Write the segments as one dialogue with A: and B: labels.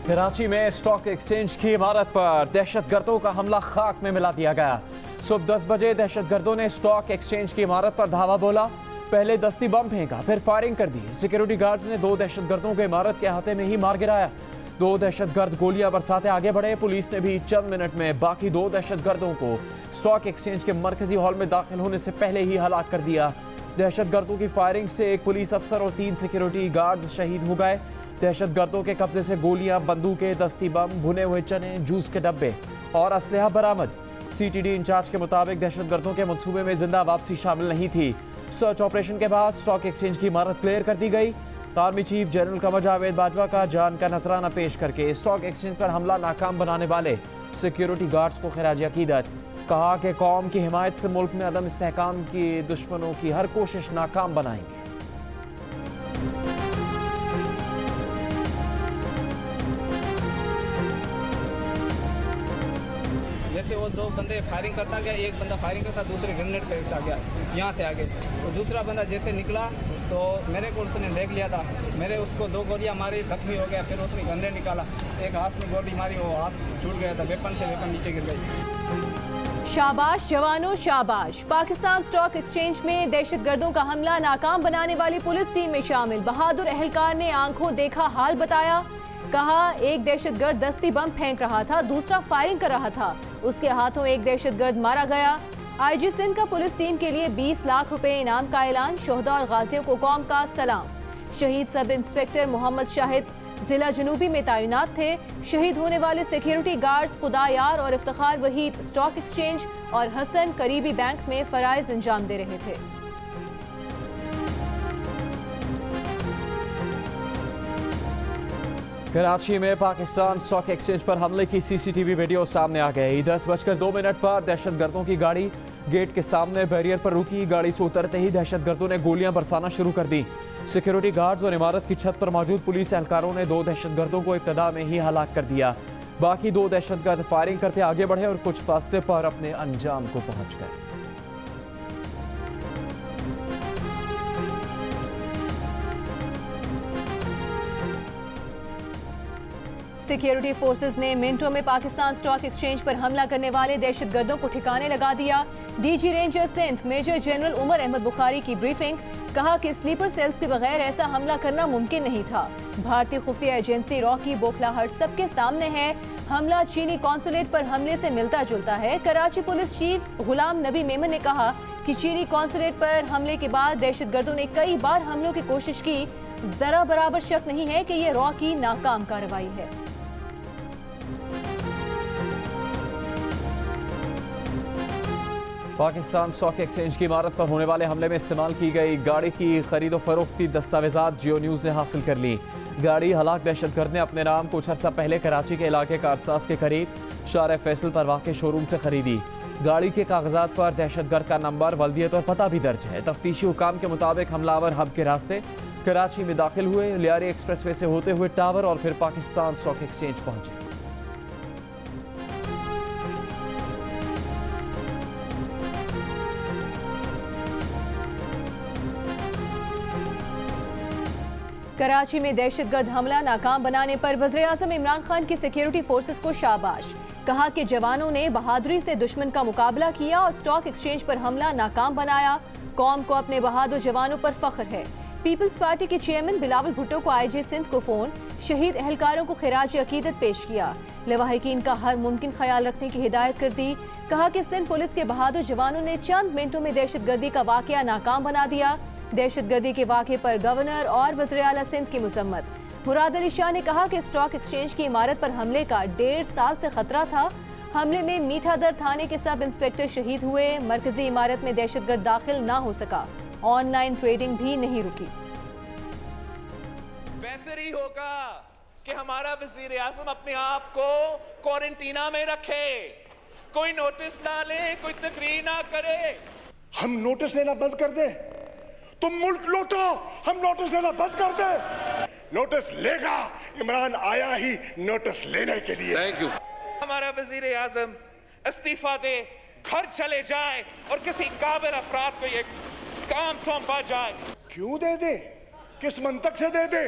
A: कराची में stock exchange की इमारत पर दहशतगर्दों का हमला खाक में मिला दिया गया। सुबह 10 बजे दहशतगर्दों ने स्टॉक एक्सचेंज की इमारत पर धावा बोला। पहले दस्ती बम फेंका, फिर फायरिंग कर दी। सिक्योरिटी गार्ड्स ने 2 दहशतगर्दों को इमारत के अहाते में ही मार गिराया। 2 दहशतगर्द गोलियां बरसाते आगे बढ़े। पुलिस ने भी चंद मिनट में बाकी 2 दहशतगर्दों को स्टॉक एक्सचेंज के मरकजी हॉल में दाखिल होने से पहले ही हलाक कर दिया। दहशतगर्दों की फायरिंग से 1 पुलिस अफसर और 3 सिक्योरिटी गार्ड्स शहीद हो गए। दहशतगर्दों के कब्जे से गोलियां, बंदूकें, दस्ती बम, भुने हुए चने, जूस के डब्बे और असलहा बरामद। सीटीडी इंचार्ज के मुताबिक दहशतगर्दों के मंसूबे में जिंदा वापसी शामिल नहीं थी। सर्च ऑपरेशन के बाद स्टॉक एक्सचेंज की इमारत क्लियर कर दी गई। Army chief general Qamar Javed Bajwa का जान का नजराना पेश करके स्टॉक एक्सचेंज पर हमला नाकाम बनाने वाले सिक्योरिटी गार्ड्स को खिराज अकीदत। कहा कि कौम की हिमायत से मुल्क में अदम इस्तेहकाम की दुश्मनों की हर कोशिश नाकाम बनाएंगे।
B: जैसे वो 2 बंदे फायरिंग करता गया, एक बंदा फायरिंग करता, दूसरे ग्रेनेड फेंकता गया यहाँ से आगे। तो दूसरा बंदा जैसे निकला तो मेरे को उसने देख लिया था। मेरे उसको 2 गोलियां मारी, जख्मी हो गया। फिर उसने ग्रेनेड निकाला, एक हाथ में गोली मारी, वो हाथ छूट गया था। वेपन नीचे गिर गई।
C: शाबाश जवानों शाबाश। पाकिस्तान स्टॉक एक्सचेंज में दहशतगर्दों का हमला नाकाम बनाने वाली पुलिस टीम में शामिल बहादुर अहलकार ने आंखों देखा हाल बताया। कहा एक दहशतगर्द दस्ती बम फेंक रहा था, दूसरा फायरिंग कर रहा था। उसके हाथों एक दहशतगर्द मारा गया। आईजी सिंध का पुलिस टीम के लिए 20 लाख रुपए इनाम का ऐलान। शोहदा और गाजियों को कौम का सलाम। शहीद सब इंस्पेक्टर मोहम्मद शाहिद जिला जनूबी में तैनात थे। शहीद होने वाले सिक्योरिटी गार्ड्स खुदायार और इफ्तिखार वहीद स्टॉक एक्सचेंज और हसन करीबी बैंक में फराइज अंजाम दे रहे थे।
A: कराची में पाकिस्तान स्टॉक एक्सचेंज पर हमले की सीसीटीवी वीडियो सामने आ गई। 10:02 पर दहशतगर्दों की गाड़ी गेट के सामने बैरियर पर रुकी। गाड़ी से उतरते ही दहशतगर्दों ने गोलियां बरसाना शुरू कर दी। सिक्योरिटी गार्ड्स और इमारत की छत पर मौजूद पुलिस एहलकारों ने 2 दहशतगर्दों को इब्तदा में ही हलाक कर दिया। बाकी 2 दहशतगर्द फायरिंग करते आगे बढ़े और कुछ फासले पर अपने अंजाम को पहुंच गए।
C: सिक्योरिटी फोर्सेस ने मिनटों में पाकिस्तान स्टॉक एक्सचेंज पर हमला करने वाले दहशतगर्दों को ठिकाने लगा दिया। DG ranger Sindh major general Umar Ahmed Bukhari की ब्रीफिंग। कहा कि स्लीपर सेल्स के बगैर ऐसा हमला करना मुमकिन नहीं था। भारतीय खुफिया एजेंसी रॉ की बौखलाहट सबके सामने है। हमला चीनी कॉन्सुलेट पर हमले से मिलता जुलता है। कराची पुलिस चीफ गुलाम नबी मेमन ने कहा कि चीनी कॉन्सुलेट पर हमले के बाद दहशतगर्दों ने कई बार हमलों की कोशिश की। जरा बराबर शक नहीं है कि यह रॉ की नाकाम कार्रवाई है।
A: पाकिस्तान स्टॉक एक्सचेंज की इमारत पर होने वाले हमले में इस्तेमाल की गई गाड़ी की खरीदो फरोख्त की दस्तावेजात जियो न्यूज़ ने हासिल कर ली। गाड़ी हलाक दहशतगर्द ने अपने नाम कुछ अर्सा पहले कराची के इलाके कारसाज के करीब शार फैसल पर वाक़ शोरूम से खरीदी। गाड़ी के कागजात पर दहशतगर्द का नंबर, वल्दियत और पता भी दर्ज है। तफ्तीशी हुकाम के मुताबिक हमलावर हब के रास्ते कराची में दाखिल हुए, लियारी एक्सप्रेसवे से होते हुए टावर और फिर पाकिस्तान स्टॉक एक्सचेंज पहुंचे।
C: कराची में दहशतगर्द हमला नाकाम बनाने पर वज़ीर-ए-आज़म इमरान खान की सिक्योरिटी फोर्सेस को शाबाश। कहा कि जवानों ने बहादुरी से दुश्मन का मुकाबला किया और स्टॉक एक्सचेंज पर हमला नाकाम बनाया। कौम को अपने बहादुर जवानों पर फख्र है। पीपल्स पार्टी के चेयरमैन बिलावल भुट्टो को आईजी सिंध को फोन। शहीद एहलकारों को खिराज अकीदत पेश किया। लवाहिकीन का हर मुमकिन ख्याल रखने की हिदायत कर दी। कहा कि सिंध पुलिस के बहादुर जवानों ने चंद मिनटों में दहशतगर्दी का वाकया नाकाम बना दिया। दहशतगर्दी के वाक़े पर गवर्नर और वज़ीर आला सिंध की मुसम्मत। मुराद अली शाह ने कहा कि स्टॉक एक्सचेंज की इमारत पर हमले का 1.5 साल से खतरा था। हमले में मीठादर थाने के सब इंस्पेक्टर शहीद हुए। मरकजी इमारत में दहशतगर्द दाखिल ना हो सका। ऑनलाइन ट्रेडिंग भी नहीं रुकी।
D: बेहतर ही होगा कि हमारा वज़ीर आज़म अपने आप को क्वारंटीना में रखे, कोई नोटिस ना ले, कोई तकरीर ना करे।
E: हम नोटिस लेना बंद कर दे, तुम मुल्क लूटो, हम नोटिस लेना बंद कर दे। नोटिस लेगा, इमरान आया ही नोटिस लेने के लिए।
D: Thank you. हमारा वजीर आजम इस्तीफा दे, घर चले जाए और किसी काबिल अफराद को ये काम सौंपा जाए।
E: क्यों दे दे, किस मंतक से दे दे?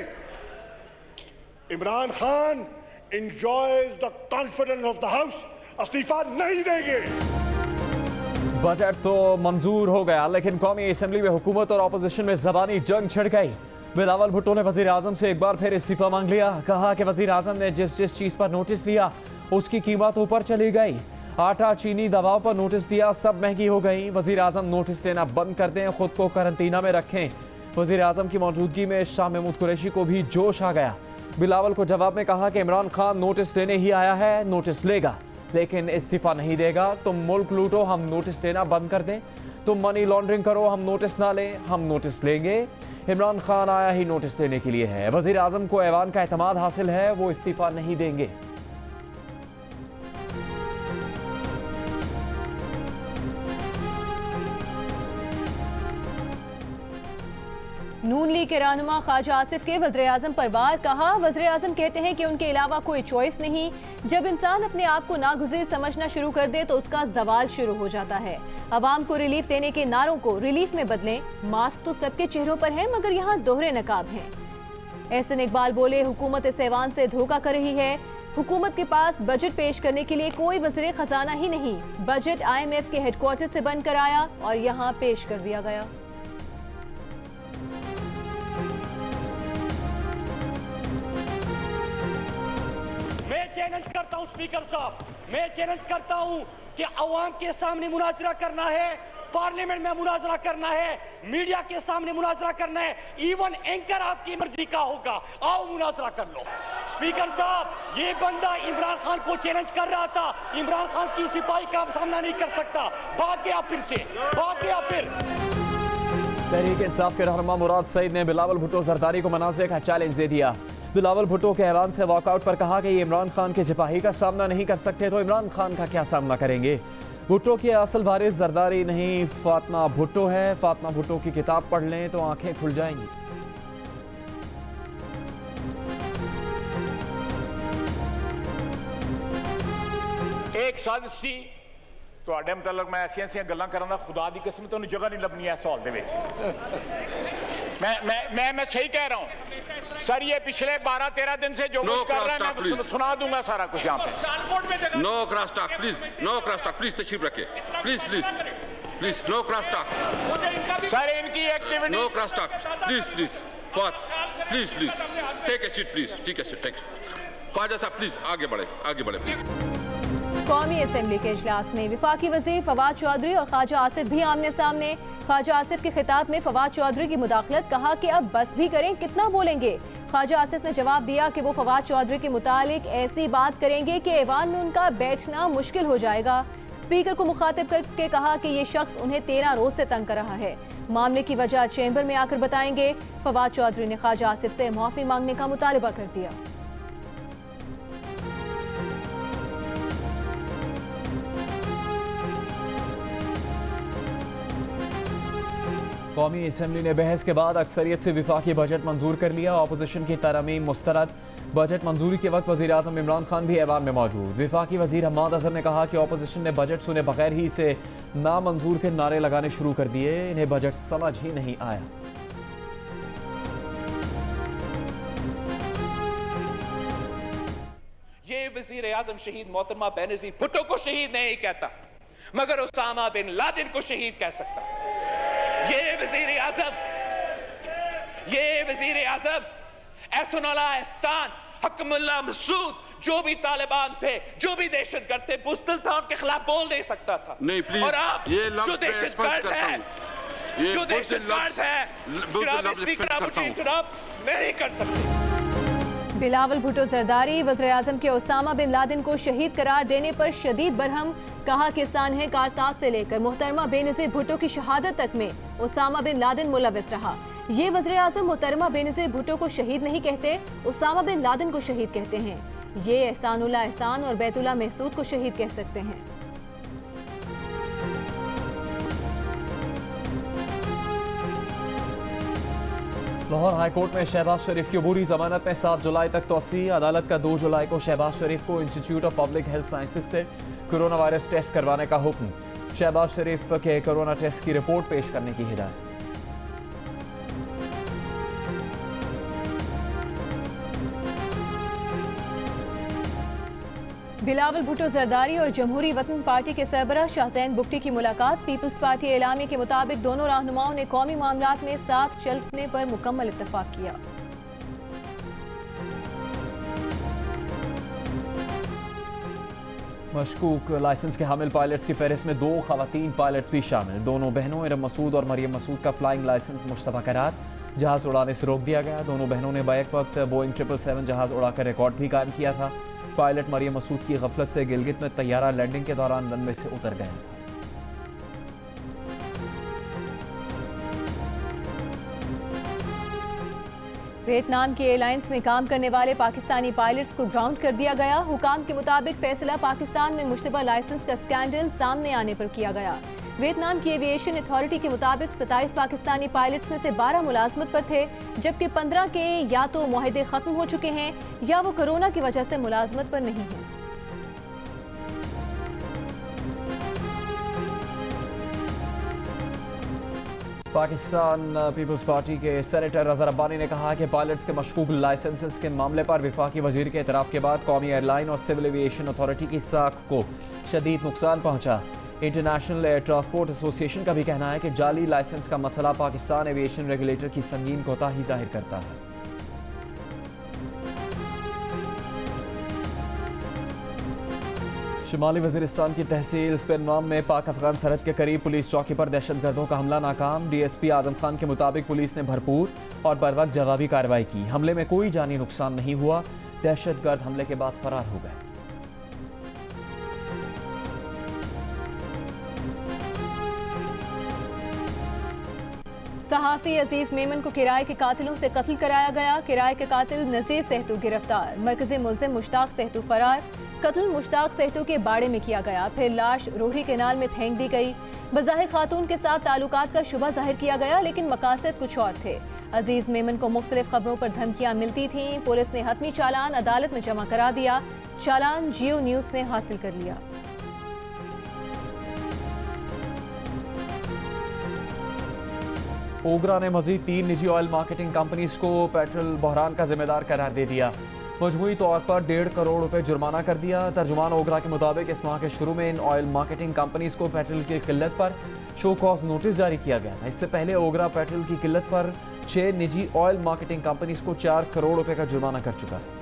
E: Imran Khan enjoys the confidence of the House, इस्तीफा नहीं देंगे।
A: बजट तो मंजूर हो गया, लेकिन कौमी असेंबली में हुकूमत और अपोजिशन में जबानी जंग छिड़ गई। बिलावल भुट्टो ने वजीर आजम से एक बार फिर इस्तीफा मांग लिया। कहा कि वजीर आजम ने जिस चीज पर नोटिस लिया उसकी कीमत ऊपर चली गई। आटा, चीनी, दवाओं पर नोटिस दिया, सब महंगी हो गई। वजीर आजम नोटिस लेना बंद कर दें, खुद को करंटीना में रखें। वजीर आजम की मौजूदगी में शाह महमूद कुरैशी को भी जोश आ गया। बिलावल को जवाब में कहा कि इमरान खान नोटिस लेने ही आया है, नोटिस लेगा लेकिन इस्तीफा नहीं देगा। तुम मुल्क लूटो, हम नोटिस लेना बंद कर दें। तुम मनी लॉन्ड्रिंग करो, हम नोटिस ना लें, हम नोटिस लेंगे। इमरान खान आया ही नोटिस लेने के लिए है। वजीर आजम को ऐवान का एतमाद हासिल है, वो इस्तीफा नहीं देंगे।
C: नून लीग के रहनुमा ख्वाजा आसिफ के वज़ीर आज़म पर वार। कहा, वज़ीर आज़म कहते हैं कि उनके अलावा कोई चॉइस नहीं। जब इंसान अपने आप को नागुज़ीर समझना शुरू कर दे तो उसका जवाल शुरू हो जाता है। अवाम को रिलीफ देने के नारों को रिलीफ में बदलें। मास्क तो सबके चेहरों पर है, मगर यहाँ दोहरे नकाब हैं। एहसन इकबाल बोले, हुकूमत इस ऐवान से धोखा कर रही है। हुकूमत के पास बजट पेश करने के लिए कोई वज़ीर खजाना ही नहीं। बजट IMF के हेडक्वार्टर से बन कर आया और यहाँ पेश कर दिया गया।
F: मैं चैलेंज करता हूं स्पीकर साहब, मैं चैलेंज करता हूं कि अवाम के सामने मुनाजरा करना है, पार्लियामेंट में मुनाजरा करना है, मीडिया के सामने मुनाजरा करना है, इवन एंकर आपकी मर्जी का होगा, आओ मुनाजरा कर लो। स्पीकर साहब, ये बंदा इमरान खान को चैलेंज कर रहा था, इमरान खान की सिपाही का सामना नहीं कर सकता, भाग गया फिर से, भाग गया फिर।
A: तहरीक इंसाफ के रहनुमा मुराद सईद ने बिलावल भुट्टो जरदारी को मुनाजरे का चैलेंज दे दिया। बिलावल भुट्टो के ऐलान से वॉकआउट पर कहा कि ये इमरान खान के सिपाही का सामना नहीं कर सकते तो इमरान खान का क्या सामना करेंगे। भुट्टो की असल वारिस जरदारी नहीं फातिमा भुट्टो है। फातिमा भुट्टो की किताब पढ़ लें तो आंखें खुल जाएंगी।
G: एक साजिश ਤੁਹਾਡੇ ਮੁਤਲਕ मैं ऐसी ऐसी गल्लां करां खुदा दी कसम तो जगह नहीं लभनी है सवाल दे विच। मैं सही कह रहा हूं सर, ये पिछले 12-13 दिन से जो कुछ कर रहा है मैं सुना दूंगा सारा कुछ यहाँ पे।
H: No cross talk please, no cross talk please, तशरीफ रखे please please please, no cross talk
G: sir, इनकी activity
H: no cross talk please please फौज please please take a seat please, ठीक है seat take. Khwaja Sahab please आगे बढ़े प्लीज।
C: कौमी assembly के इजलास में वफाकी वजीर फवाद चौधरी और ख्वाजा आसिफ भी आमने सामने। ख्वाजा आसिफ के खिताब में फवाद चौधरी की मुदाखलत। कहा कि अब बस भी करें, कितना बोलेंगे। ख्वाजा आसिफ ने जवाब दिया कि वो फवाद चौधरी के मुतालिक ऐसी बात करेंगे कि ऐवान में उनका बैठना मुश्किल हो जाएगा। स्पीकर को मुखातिब करके कहा कि ये शख्स उन्हें 13 रोज से तंग कर रहा है। मामले की वजह चैम्बर में आकर बताएंगे। फवाद चौधरी ने ख्वाजा आसिफ से माफी मांगने का मुतालबा कर दिया।
A: कौमी असेंबली ने बहस के बाद अक्सरियत से विफाकी बजट मंजूर कर लिया। अपोजिशन की तरमीम मुस्तरद। बजट मंजूरी के वक्त वज़ीर आज़म इमरान खान भी ऐवान में मौजूद। विफाकी वज़ीर हम्माद अज़हर ने कहा कि अपोजिशन ने बजट सुने बगैर ही इसे नामंजूर के नारे लगाने शुरू कर दिए। इन्हें बजट समझ ही नहीं आया।
D: ये वज़ीर आज़म शहीद मोहतरमा बेनज़ीर भुट्टो को शहीद नहीं कहता, मगर उसामा बिन लादेन को शहीद कह सकता। ये वज़ीर आज़म एहसानुल्लाह एहसान, हकमुल्लाह मसूद, जो भी तालिबान थे, जो भी दहशतगर्द थे, बुज़दिल था, उनके खिलाफ बोल नहीं सकता था।
H: नहीं प्लीज,
D: और आप जो दहशतगर्द है, जो दहशतगर्द है, जनाब स्पीकर आप मुझे इंटरप्ट नहीं कर सकते।
C: बिलावल भुट्टो जरदारी वज़ीर आज़म के उसामा बिन लादेन को शहीद करार देने पर शदीद बरहम। कहा कि सानहे कारसाज से लेकर मोहतरमा बेनज़ीर भुट्टो की शहादत तक में उसामा बिन लादेन मुलविस रहा। ये वज़ीर आज़म मोहतरमा बेनज़ीर भुट्टो को शहीद नहीं कहते, उसामा बिन लादेन को शहीद कहते हैं। ये एहसानुल्लाह एहसान और बैतुल्लाह महसूद को शहीद कह सकते हैं।
A: लाहौर हाईकोर्ट में शहबाज शरीफ की अबूरी जमानत में 7 जुलाई तक तोसी। अदालत का 2 जुलाई को शहबाज शरीफ को institute of public health sciences से कोरोना वायरस टेस्ट करवाने का हुक्म। शहबाज शरीफ के कोरोना टेस्ट की रिपोर्ट पेश करने की हिदायत।
C: बिलावल भुट्टो जरदारी और जमहूरी वतन पार्टी के सरबराह शाहजैन बुगटी की मुलाकात। पीपल्स पार्टी एलामी के मुताबिक दोनों रहनुमाओं ने कौमी मामलात में साथ चलने पर मुकम्मल इत्तफाक किया।
A: मशकूक लाइसेंस के हामिल पायलट्स की फहरिस्त में 2 खवातीन पायलट्स भी शामिल। दोनों बहनों इरम मसूद और मरियम मसूद का फ्लाइंग लाइसेंस मुश्तबा करार। जहाज उड़ाने से रोक दिया गया। दोनों बहनों ने बैक वक्त बोइंग 777 जहाज उड़ाकर रिकॉर्ड भी कायम किया था। पायलट मरियम मसूद की गफलत से गिलगित में तैयारा लैंडिंग के दौरान रनवे से उतर गए।
C: वियतनाम की एयरलाइंस में काम करने वाले पाकिस्तानी पायलट्स को ग्राउंड कर दिया गया। हुकाम के मुताबिक फैसला पाकिस्तान में मुश्तबा लाइसेंस का स्कैंडल सामने आने पर किया गया। वियतनाम की एविएशन अथॉरिटी के मुताबिक 27 पाकिस्तानी पायलट्स में से 12 मुलाजमत पर थे, जबकि 15 के या तो मुआहदे खत्म हो चुके हैं या वो कोरोना की वजह से मुलाजमत पर नहीं हैं।
A: पाकिस्तान पीपल्स पार्टी के सेनेटर रज़ा रब्बानी ने कहा कि पायलट्स के मशकूक लाइसेंसेस के मामले पर वफाकी वजीर के इतराफ़ के बाद कौमी एयरलाइन और सिविल एविएशन अथॉरिटी की साख को शदीद नुकसान पहुंचा। इंटरनेशनल एयर ट्रांसपोर्ट एसोसिएशन का भी कहना है कि जाली लाइसेंस का मसला पाकिस्तान एविएशन रेगुलेटर की संगीन कोताही जाहिर करता है। शुमाली वजीरिस्तान की तहसील स्पेनवाम में पाक अफगान सरहद के करीब पुलिस चौकी पर दहशतगर्दों का हमला नाकाम। DSP आजम खान के मुताबिक पुलिस ने भरपूर और बरवक्त जवाबी कार्रवाई की। हमले में कोई जानी नुकसान नहीं हुआ। दहशतगर्द हमले के बाद फरार हो गए।
C: सहाफ़ी अजीज मेमन को किराए के कातिलों से कत्ल कराया गया। किराए के कातिल नज़ीर सहतू गिरफ्तार। मरकजी मुल्ज़िम मुश्ताक सहतू फरार। कत्ल मुश्ताक सहतू के बाड़े में किया गया, फिर लाश रोहरी केनाल में फेंक दी गई। बज़ाहिर खातून के साथ ताल्लुकात का शुबा जाहिर किया गया, लेकिन मकासद कुछ और थे। अजीज मेमन को मुख्तलिफ खबरों पर धमकियां मिलती थीं। पुलिस ने हतमी चालान अदालत में जमा करा दिया। चालान जियो न्यूज़ ने हासिल कर लिया।
A: ओगरा ने मजीद 3 निजी ऑयल मार्केटिंग कंपनीज को पेट्रोल बहरान का जिम्मेदार करार दे दिया। मजमूई तौर पर 1.5 करोड़ रुपए जुर्माना कर दिया। तर्जुमान ओगरा के मुताबिक इस माह के शुरू में इन ऑयल मार्केटिंग कंपनीज को पेट्रोल की किल्लत पर शो कॉज नोटिस जारी किया गया था। इससे पहले ओगरा पेट्रोल की किल्लत पर 6 निजी ऑयल मार्केटिंग कंपनीज को 4 करोड़ रुपए का जुर्माना कर चुका है।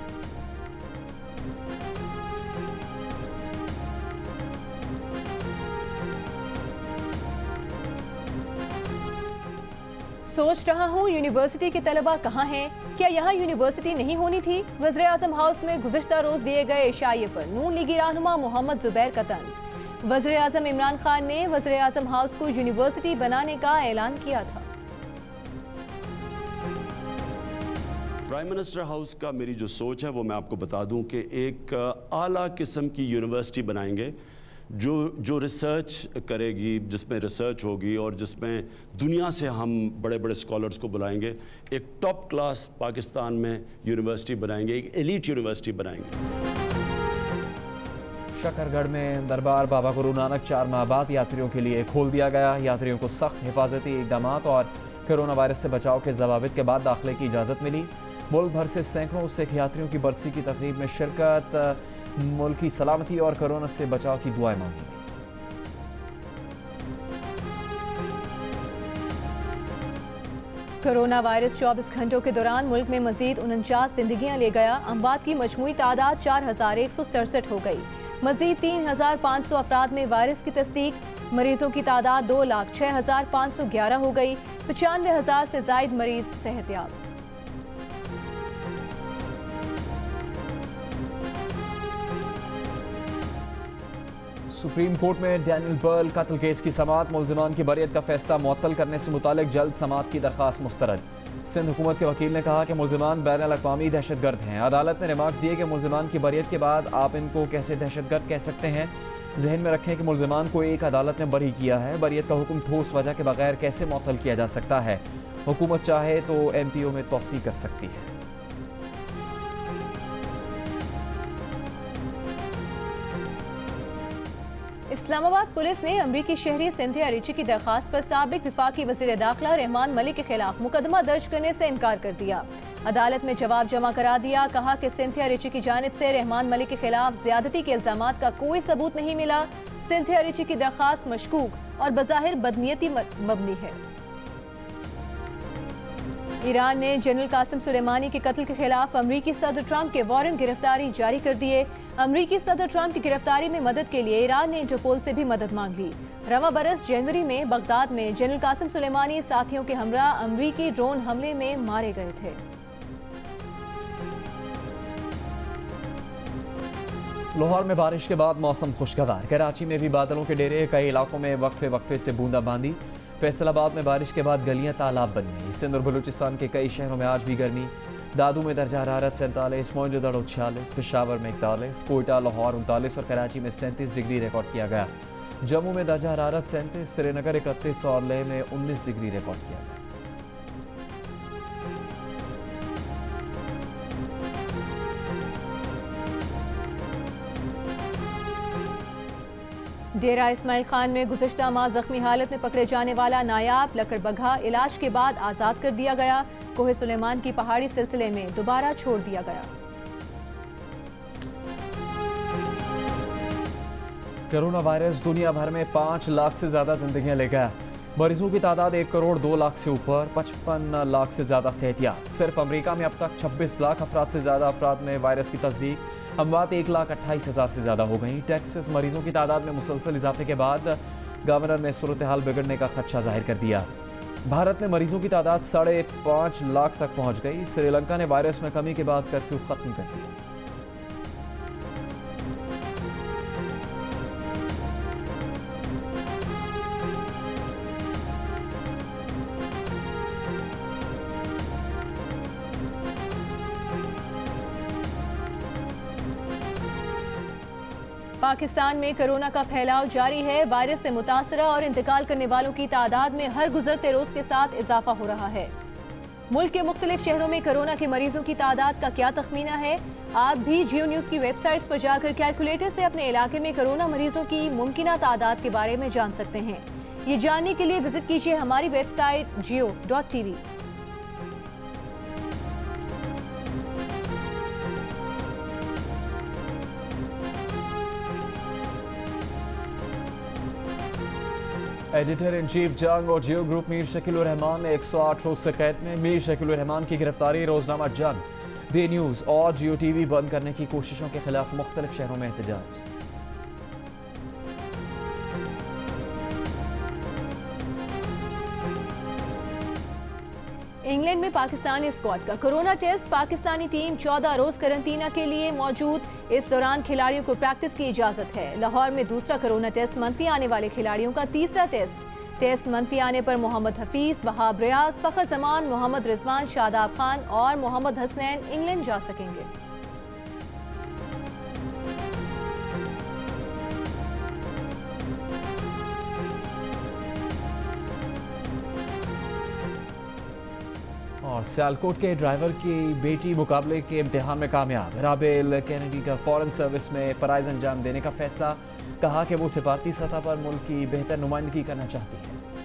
C: सोच रहा हूँ यूनिवर्सिटी के तलबा कहाँ हैं? क्या यहाँ यूनिवर्सिटी नहीं होनी थी? वज़ीर आज़म हाउस में गुज़िश्ता रोज़ दिए गए इशाये पर नून लीगी रहनुमा मोहम्मद ज़ुबैर का तंज़। वज़ीर आज़म इमरान खान ने वज़ीर आज़म हाउस को यूनिवर्सिटी बनाने का ऐलान किया था।
I: प्राइम मिनिस्टर हाउस का मेरी जो सोच है वो मैं आपको बता दूं कि एक आला किस्म की यूनिवर्सिटी बनाएंगे जो रिसर्च करेगी, जिसमें रिसर्च होगी और जिसमें दुनिया से हम बड़े बड़े स्कॉलर्स को बुलाएंगे। एक टॉप क्लास पाकिस्तान में यूनिवर्सिटी बनाएंगे, एक एलीट यूनिवर्सिटी बनाएंगे।
A: शकरगढ़ में दरबार बाबा गुरु नानक 4 माह बाद यात्रियों के लिए खोल दिया गया। यात्रियों को सख्त हिफाजती इकदाम और कोरोना वायरस से बचाव के जवाबित के बाद दाखिले की इजाज़त मिली। मुल्क भर से सैकड़ों सिख यात्रियों की बरसी की तकरीब में शिरकत, मुल्क की सलामती और कोरोना से बचाव की दुआएं मांगी।
C: कोरोना वायरस 24 घंटों के दौरान मुल्क में मजीद 49 जिंदगियां ले गया। अमवात की मजमूई तादाद 4167 हो गई। मजीद 3500 अफराद में वायरस की तस्दीक। मरीजों की तादाद 2,06,511 हो गई। 95,000 से जायद मरीज सेहतयाब।
A: सुप्रीम कोर्ट में डैनियल बर्ल कत्ल केस की समाअत। मुल्जिमान की बरियत का फैसला मुअत्तल करने से मुतालिक जल्द समाअत की दरख्वास्त मुस्तरद। सिंध हुकूमत के वकील ने कहा कि मुल्जिमान बैनुल अक़वामी दहशतगर्द हैं। अदालत ने रिमार्क्स दिए कि मुल्जिमान की बरियत के बाद आप इनको कैसे दहशतगर्द कह सकते हैं। जहन में रखें कि मुल्जिमान को एक अदालत ने बरी किया है। बरियत का हुक्म ठोस वजह के बगैर कैसे मुअत्तल किया जा सकता है। हुकूमत चाहे तो MPO में तौसी कर सकती है।
C: इस्लामाबाद पुलिस ने अमरीकी शहरी सिंथिया रिची की दरखास्त पर साबिक विफाकी वज़ीर दाखिला रहमान मलिक के खिलाफ मुकदमा दर्ज करने से इनकार कर दिया। अदालत में जवाब जमा करा दिया। कहा कि सिंथिया रिची की जानिब से रहमान मलिक के खिलाफ ज्यादती के इल्जामात का कोई सबूत नहीं मिला। सिंथिया रिची की दरखास्त मशकूक और बज़ाहिर बदनीयती मबनी है। ईरान ने जनरल कासिम सुलेमानी के कत्ल के खिलाफ अमरीकी सदर ट्रंप के वारंट गिरफ्तारी जारी कर दिए। अमरीकी सदर ट्रंप की गिरफ्तारी में मदद के लिए ईरान ने इंटरपोल से भी मदद मांग ली। रवा बरस जनवरी में बगदाद में जनरल कासिम सुलेमानी साथियों के हमरा अमरीकी ड्रोन हमले में मारे गए थे।
A: लाहौर में बारिश के बाद मौसम खुशगवार। कराची में भी बादलों के डेरे, कई इलाकों में वक्फे वक्फे से बूंदाबांदी। फैसलाबाद में बारिश के बाद गलियां तालाब बन गई। सिंध और बलूचिस्तान के कई शहरों में आज भी गर्मी। दादू में दर्जा हरारत 47, मोइनजोदड़ो 46, पेशावर में 41, कोयटा लाहौर 39 और कराची में 37 डिग्री रिकॉर्ड किया गया। जम्मू में दर्जा हरारत 37, श्रीनगर 31 और लेह में 19 डिग्री रिकॉर्ड किया गया।
C: डेरा इस्माइल खान में गुज़श्ता माह जख्मी हालत में पकड़े जाने वाला नायाब लकड़ बग्घा इलाज के बाद आज़ाद कर दिया गया। कोहे सुलेमान की पहाड़ी सिलसिले में दोबारा छोड़ दिया गया।
A: कोरोना वायरस दुनिया भर में 5 लाख से ज्यादा जिंदगियां ले गया। मरीजों की तादाद 1 करोड़ 2 लाख से ऊपर, 55 लाख से ज्यादा सेहतियाब। सिर्फ अमेरिका में अब तक 26 लाख अफराद से ज्यादा अफराद में वायरस की तस्दीक। अमवात 1,28,000 से ज्यादा हो गई। टेक्सास मरीजों की तादाद में मुसलसल इजाफे के बाद गवर्नर ने सूरत हाल बिगड़ने का खदशा जाहिर कर दिया। भारत में मरीजों की तादाद 5.5 लाख तक पहुंच गई। श्रीलंका ने वायरस में कमी के बाद कर्फ्यू खत्म कर दिया।
C: पाकिस्तान में कोरोना का फैलाव जारी है। वायरस से मुतासरा और इंतकाल करने वालों की तादाद में हर गुजरते रोज के साथ इजाफा हो रहा है। मुल्क के मुख्तलिफ शहरों में कोरोना के मरीजों की तादाद का क्या तखमीना है? आप भी जियो न्यूज़ की वेबसाइट्स पर जाकर कैलकुलेटर से अपने इलाके में कोरोना मरीजों की मुमकिना तादाद के बारे में जान सकते हैं। ये जानने के लिए विजिट कीजिए हमारी website jio.tv।
A: Editor in chief जंग और जियो ग्रुप मीर शकीलुर रहमान ने 108 रोज से कैद में। मीर शकीलुर रहमान की गिरफ्तारी, रोजनामा जंग, डी न्यूज और जियो टीवी बंद करने की कोशिशों के खिलाफ मुख्तलिफ शहरों में एहतजाज।
C: इंग्लैंड में पाकिस्तानी स्क्वाड का कोरोना टेस्ट। पाकिस्तानी टीम 14 रोज करंटीना के लिए मौजूद। इस दौरान खिलाड़ियों को प्रैक्टिस की इजाजत है। लाहौर में दूसरा कोरोना टेस्ट, मंफी आने वाले खिलाड़ियों का तीसरा टेस्ट मंफी आने पर मोहम्मद हफीज, वहाब रियाज, फखर जमान, मोहम्मद रिजवान, शादाब खान और मोहम्मद हसनैन इंग्लैंड जा सकेंगे।
A: और सियालकोट के ड्राइवर की बेटी मुकाबले के इम्तिहान में कामयाब। राबेल कैनेडी का फॉरेन सर्विस में फ़राइज़ अंजाम देने का फैसला। कहा कि वो सिफारती सतह पर मुल्क की बेहतर नुमाइंदगी करना चाहती है।